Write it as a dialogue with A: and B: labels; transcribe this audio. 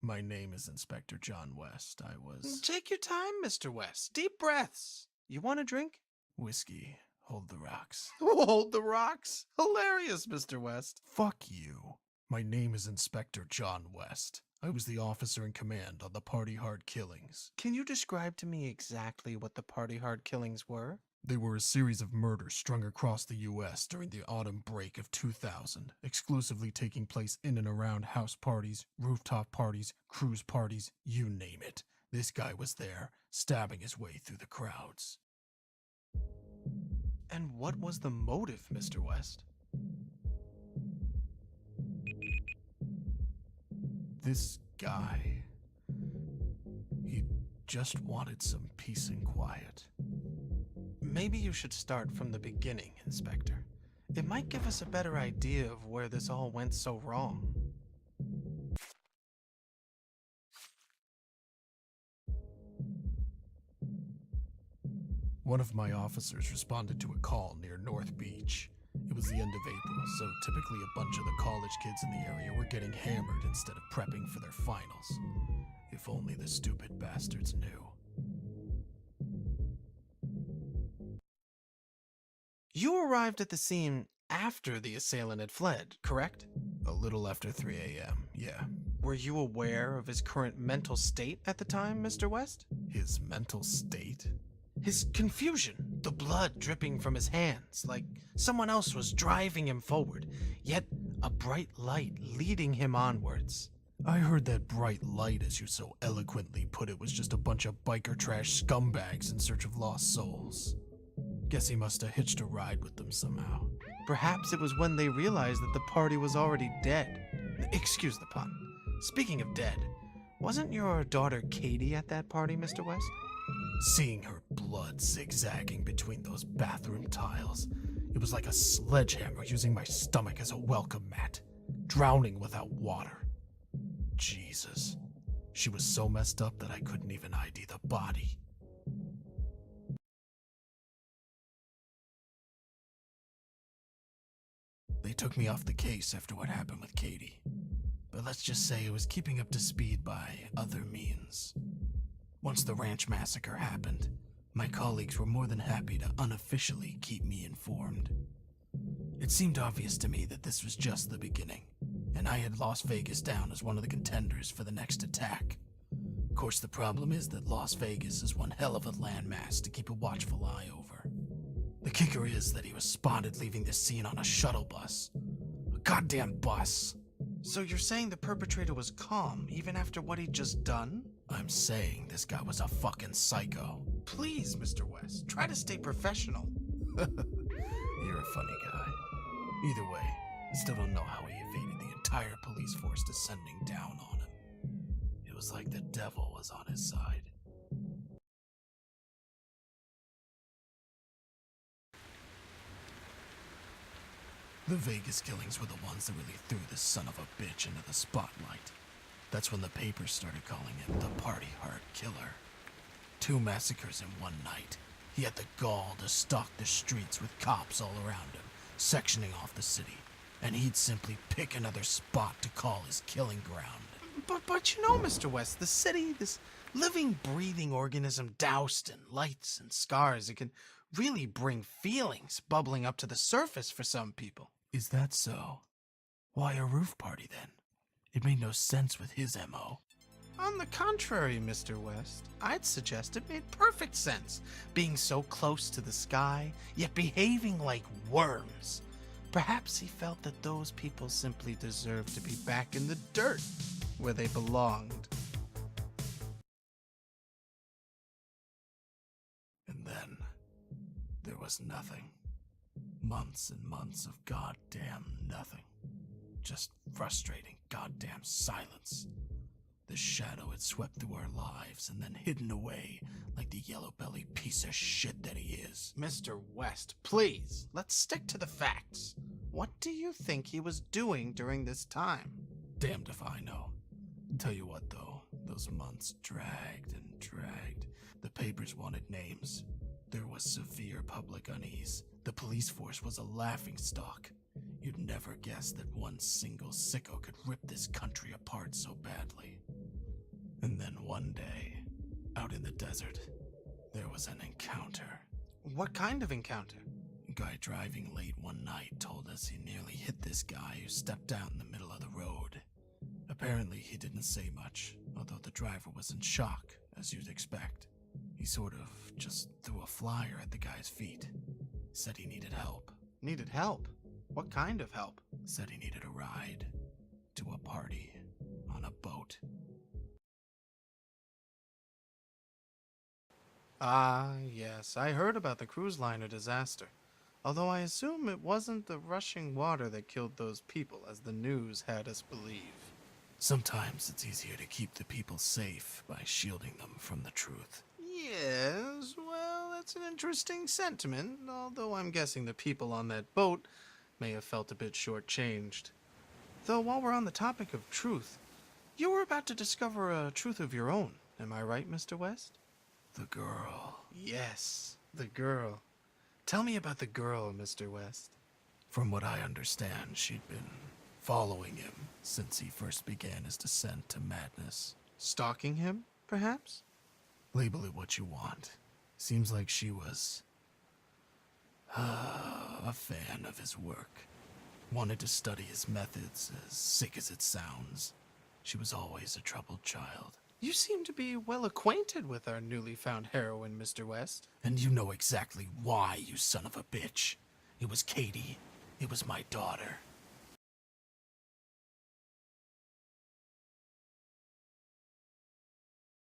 A: My name is Inspector John West. I was...
B: Take your time, Mr. West. Deep breaths. You want a drink?
A: Whiskey. Hold the rocks.
B: Hold the rocks. Hilarious, Mr. West.
A: Fuck you. My name is Inspector John West. I was the officer in command on the Party Hard killings.
B: Can you describe to me exactly what the Party Hard killings were?
A: They were a series of murders strung across the U.S. during the autumn break of 2000, exclusively taking place in and around house parties, rooftop parties, cruise parties, you name it. This guy was there, stabbing his way through the crowds.
B: And what was the motive, Mr. West?
A: This guy, he just wanted some peace and quiet.
B: Maybe you should start from the beginning, Inspector. It might give us a better idea of where this all went so wrong.
A: One of my officers responded to a call near North Beach. It was the end of April, so typically a bunch of the college kids in the area were getting hammered instead of prepping for their finals. If only the stupid bastards knew.
B: You arrived at the scene after the assailant had fled, correct?
A: A little after 3 a.m., yeah.
B: Were you aware of his current mental state at the time, Mr. West?
A: His mental state?
B: His confusion, the blood dripping from his hands, like someone else was driving him forward, yet a bright light leading him onwards.
A: I heard that bright light, as you so eloquently put it, was just a bunch of biker trash scumbags in search of lost souls. Guess he must have hitched a ride with them somehow.
B: Perhaps it was when they realized that the party was already dead. Excuse the pun. Speaking of dead, wasn't your daughter Katie at that party, Mr. West?
A: Seeing her blood zigzagging between those bathroom tiles, it was like a sledgehammer using my stomach as a welcome mat, drowning without water. Jesus. She was so messed up that I couldn't even ID the body. They took me off the case after what happened with Katie, but let's just say it was keeping up to speed by other means. Once the ranch massacre happened, my colleagues were more than happy to unofficially keep me informed. It seemed obvious to me that this was just the beginning, and I had Las Vegas down as one of the contenders for the next attack. Of course, the problem is that Las Vegas is one hell of a landmass to keep a watchful eye over. The kicker is that he was spotted leaving the scene on a shuttle bus. A goddamn bus.
B: So you're saying the perpetrator was calm even after what he'd just done?
A: I'm saying this guy was a fucking psycho.
B: Please, Mr. West, try to stay professional.
A: You're a funny guy. Either way, I still don't know how he evaded the entire police force descending down on him. It was like the devil was on his side. The Vegas killings were the ones that really threw this son of a bitch into the spotlight. That's when the papers started calling him the Party Hard Killer. 2 massacres in one night. He had the gall to stalk the streets with cops all around him, sectioning off the city, and he'd simply pick another spot to call his killing ground.
B: But you know, Mr. West, the city, this living, breathing organism doused in lights and scars, it can really bring feelings bubbling up to the surface for some people.
A: Is that so? Why a roof party then? It made no sense with his MO.
B: On the contrary, Mr. West, I'd suggest it made perfect sense, being so close to the sky, yet behaving like worms. Perhaps he felt that those people simply deserved to be back in the dirt, where they belonged.
A: And then, there was nothing. Months and months of goddamn nothing. Just frustrating goddamn silence. The shadow had swept through our lives and then hidden away like the yellow-bellied piece of shit that he is.
B: Mr. West, please, let's stick to the facts. What do you think he was doing during this time?
A: Damned if I know. Tell you what, though, those months dragged and dragged. The papers wanted names. There was severe public unease. The police force was a laughingstock. You'd never guess that one single sicko could rip this country apart so badly. And then one day, out in the desert, there was an encounter.
B: What kind of encounter?
A: A guy driving late one night told us he nearly hit this guy who stepped out in the middle of the road. Apparently, he didn't say much, although the driver was in shock, as you'd expect. He sort of just threw a flyer at the guy's feet. Said he needed help.
B: Needed help? What kind of help?
A: Said he needed a ride to a party on a boat.
B: Ah, yes, I heard about the cruise liner disaster. Although I assume it wasn't the rushing water that killed those people, as the news had us believe.
A: Sometimes it's easier to keep the people safe by shielding them from the truth.
B: Yes, well, that's an interesting sentiment, although I'm guessing the people on that boat may have felt a bit shortchanged. Though while we're on the topic of truth, you were about to discover a truth of your own, am I right, Mr. West?
A: The girl.
B: Yes, the girl. Tell me about the girl, Mr. West.
A: From what I understand, she'd been following him since he first began his descent to madness.
B: Stalking him, perhaps?
A: Label it what you want. Seems like she was a fan of his work. Wanted to study his methods, as sick as it sounds. She was always a troubled child.
B: You seem to be well acquainted with our newly found heroine, Mr. West.
A: And you know exactly why, you son of a bitch. It was Katie. It was my daughter.